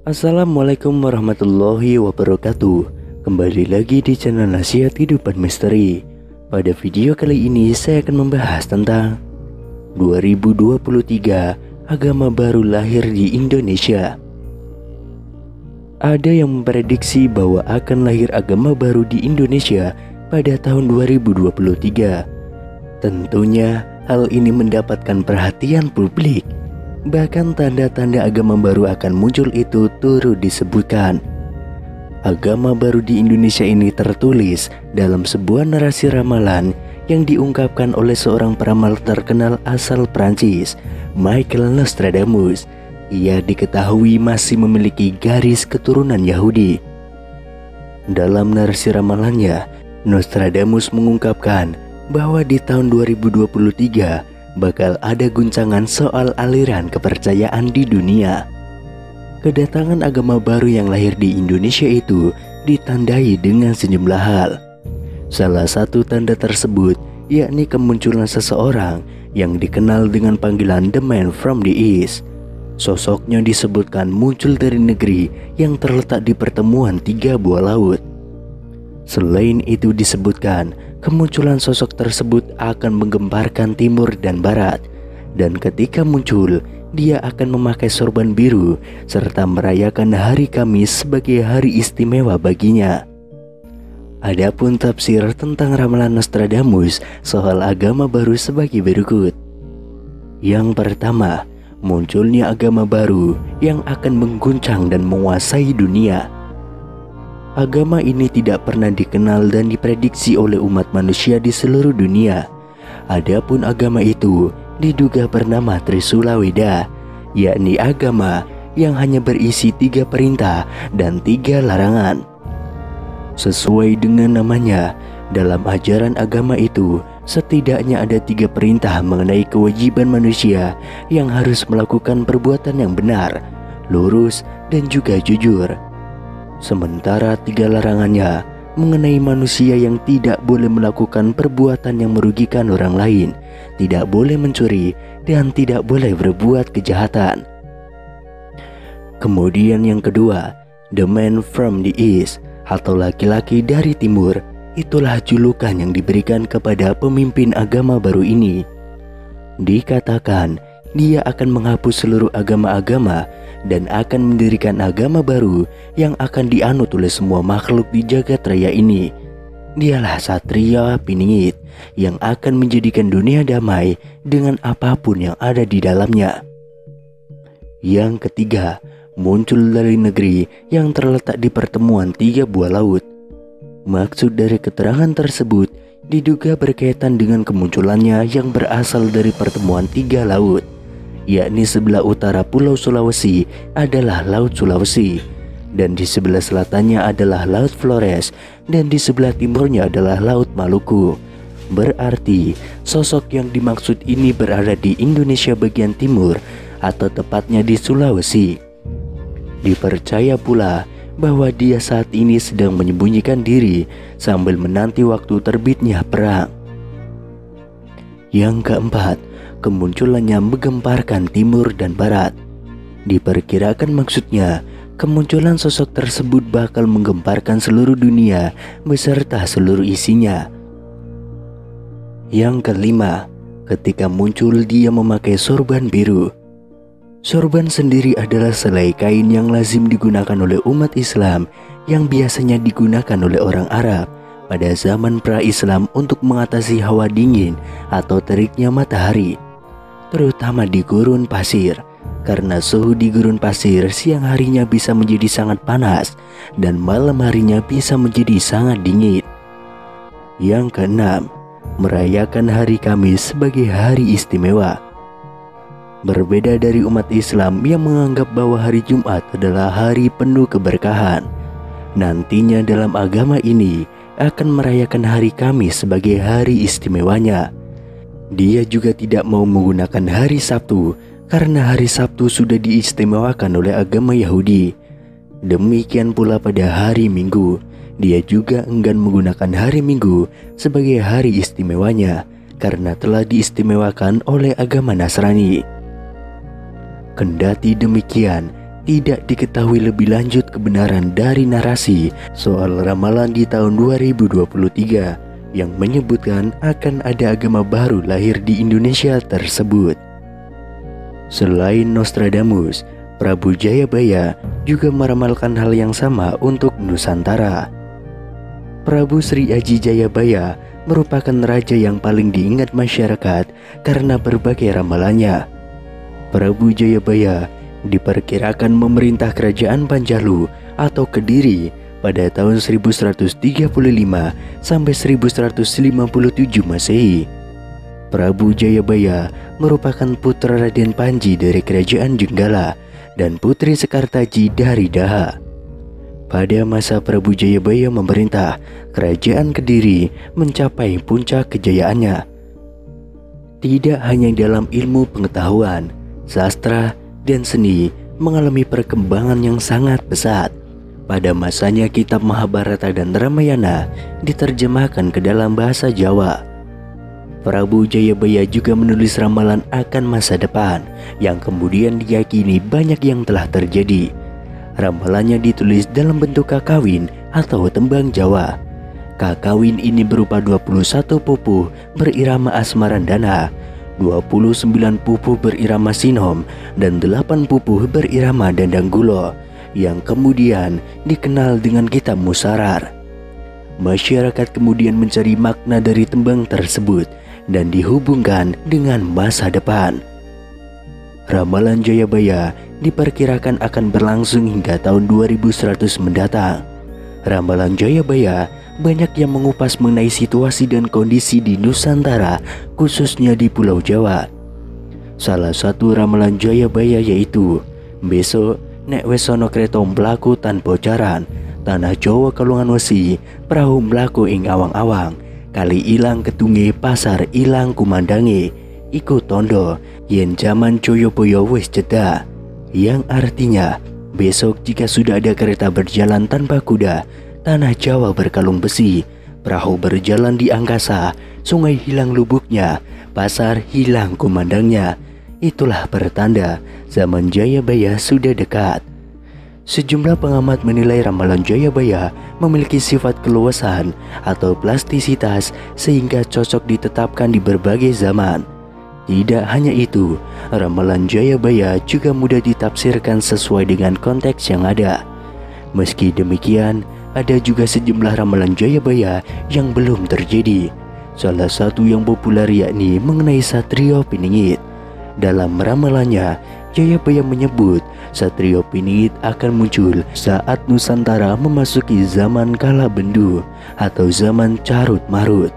Assalamualaikum warahmatullahi wabarakatuh. Kembali lagi di channel Nasihat Kehidupan Misteri. Pada video kali ini saya akan membahas tentang 2023 agama baru lahir di Indonesia. Ada yang memprediksi bahwa akan lahir agama baru di Indonesia pada tahun 2023. Tentunya hal ini mendapatkan perhatian publik. Bahkan tanda-tanda agama baru akan muncul itu turut disebutkan. Agama baru di Indonesia ini tertulis dalam sebuah narasi ramalan yang diungkapkan oleh seorang peramal terkenal asal Prancis, Michael Nostradamus. Ia diketahui masih memiliki garis keturunan Yahudi. Dalam narasi ramalannya, Nostradamus mengungkapkan bahwa di tahun 2023 bakal ada guncangan soal aliran kepercayaan di dunia. Kedatangan agama baru yang lahir di Indonesia itu ditandai dengan sejumlah hal. Salah satu tanda tersebut yakni kemunculan seseorang yang dikenal dengan panggilan The Man from the East. Sosoknya disebutkan muncul dari negeri yang terletak di pertemuan tiga buah laut. Selain itu disebutkan kemunculan sosok tersebut akan menggemparkan timur dan barat, dan ketika muncul dia akan memakai sorban biru serta merayakan hari Kamis sebagai hari istimewa baginya. Adapun tafsir tentang ramalan Nostradamus soal agama baru sebagai berikut. Yang pertama, munculnya agama baru yang akan mengguncang dan menguasai dunia. Agama ini tidak pernah dikenal dan diprediksi oleh umat manusia di seluruh dunia. Adapun agama itu diduga bernama Trisula Weda, yakni agama yang hanya berisi 3 perintah dan 3 larangan. Sesuai dengan namanya, dalam ajaran agama itu setidaknya ada 3 perintah mengenai kewajiban manusia yang harus melakukan perbuatan yang benar, lurus, dan juga jujur. Sementara 3 larangannya mengenai manusia yang tidak boleh melakukan perbuatan yang merugikan orang lain, tidak boleh mencuri, dan tidak boleh berbuat kejahatan. Kemudian yang kedua, The Man from the East atau laki-laki dari timur. Itulah julukan yang diberikan kepada pemimpin agama baru ini. Dikatakan dia akan menghapus seluruh agama-agama dan akan mendirikan agama baru yang akan dianut oleh semua makhluk di jagat raya ini. Dialah Satria Piningit yang akan menjadikan dunia damai dengan apapun yang ada di dalamnya. Yang ketiga, muncul dari negeri yang terletak di pertemuan 3 buah laut. Maksud dari keterangan tersebut diduga berkaitan dengan kemunculannya yang berasal dari pertemuan 3 laut, yakni sebelah utara Pulau Sulawesi adalah Laut Sulawesi, dan di sebelah selatannya adalah Laut Flores, dan di sebelah timurnya adalah Laut Maluku. Berarti sosok yang dimaksud ini berada di Indonesia bagian timur atau tepatnya di Sulawesi. Dipercaya pula bahwa dia saat ini sedang menyembunyikan diri sambil menanti waktu terbitnya perang. Yang keempat, kemunculannya menggemparkan timur dan barat. Diperkirakan maksudnya kemunculan sosok tersebut bakal menggemparkan seluruh dunia beserta seluruh isinya. Yang kelima, ketika muncul dia memakai sorban biru. Sorban sendiri adalah selai kain yang lazim digunakan oleh umat Islam yang biasanya digunakan oleh orang Arab pada zaman pra-Islam untuk mengatasi hawa dingin atau teriknya matahari, terutama di gurun pasir, karena suhu di gurun pasir siang harinya bisa menjadi sangat panas dan malam harinya bisa menjadi sangat dingin. Yang keenam, merayakan hari Kamis sebagai hari istimewa. Berbeda dari umat Islam yang menganggap bahwa hari Jumat adalah hari penuh keberkahan, nantinya dalam agama ini akan merayakan hari Kamis sebagai hari istimewanya. Dia juga tidak mau menggunakan hari Sabtu karena hari Sabtu sudah diistimewakan oleh agama Yahudi. Demikian pula pada hari Minggu, dia juga enggan menggunakan hari Minggu sebagai hari istimewanya karena telah diistimewakan oleh agama Nasrani. Kendati demikian, tidak diketahui lebih lanjut kebenaran dari narasi soal ramalan di tahun 2023 yang menyebutkan akan ada agama baru lahir di Indonesia tersebut. Selain Nostradamus, Prabu Jayabaya juga meramalkan hal yang sama untuk Nusantara. Prabu Sri Aji Jayabaya merupakan raja yang paling diingat masyarakat karena berbagai ramalannya. Prabu Jayabaya diperkirakan memerintah kerajaan Panjalu atau Kediri pada tahun 1135 sampai 1157 Masehi. Prabu Jayabaya merupakan putra Raden Panji dari kerajaan Jenggala dan putri Sekartaji dari Daha. Pada masa Prabu Jayabaya memerintah, kerajaan Kediri mencapai puncak kejayaannya. Tidak hanya dalam ilmu pengetahuan, sastra, dan seni mengalami perkembangan yang sangat pesat. Pada masanya kitab Mahabharata dan Ramayana diterjemahkan ke dalam bahasa Jawa. Prabu Jayabaya juga menulis ramalan akan masa depan yang kemudian diyakini banyak yang telah terjadi. Ramalannya ditulis dalam bentuk kakawin atau tembang Jawa. Kakawin ini berupa 21 pupuh berirama asmarandana, 29 pupuh berirama sinom, dan 8 pupuh berirama dandanggulo yang kemudian dikenal dengan kitab Musarar. Masyarakat kemudian mencari makna dari tembang tersebut dan dihubungkan dengan masa depan. Ramalan Jayabaya diperkirakan akan berlangsung hingga tahun 2100 mendatang. Ramalan Jayabaya banyak yang mengupas mengenai situasi dan kondisi di Nusantara, khususnya di Pulau Jawa. Salah satu ramalan Jayabaya yaitu, besok nek wis ana kreta mlaku tanpa jaran, tanah Jawa kalungan wesi, perahu mlaku ing awang-awang, kali ilang ketunge, pasar ilang kumandange, iku tondo yen jaman Joyoboyo wis jeda. Yang artinya, besok jika sudah ada kereta berjalan tanpa kuda, tanah Jawa berkalung besi, perahu berjalan di angkasa, sungai hilang lubuknya, pasar hilang kumandangnya, itulah pertanda zaman Jayabaya sudah dekat. Sejumlah pengamat menilai ramalan Jayabaya memiliki sifat keluasan atau plastisitas sehingga cocok ditetapkan di berbagai zaman. Tidak hanya itu, ramalan Jayabaya juga mudah ditafsirkan sesuai dengan konteks yang ada. Meski demikian, ada juga sejumlah ramalan Jayabaya yang belum terjadi. Salah satu yang populer yakni mengenai Satrio Piningit. Dalam ramalannya, Jayabaya menyebut Satrio Piningit akan muncul saat Nusantara memasuki zaman Kala Bendu atau zaman Carut Marut.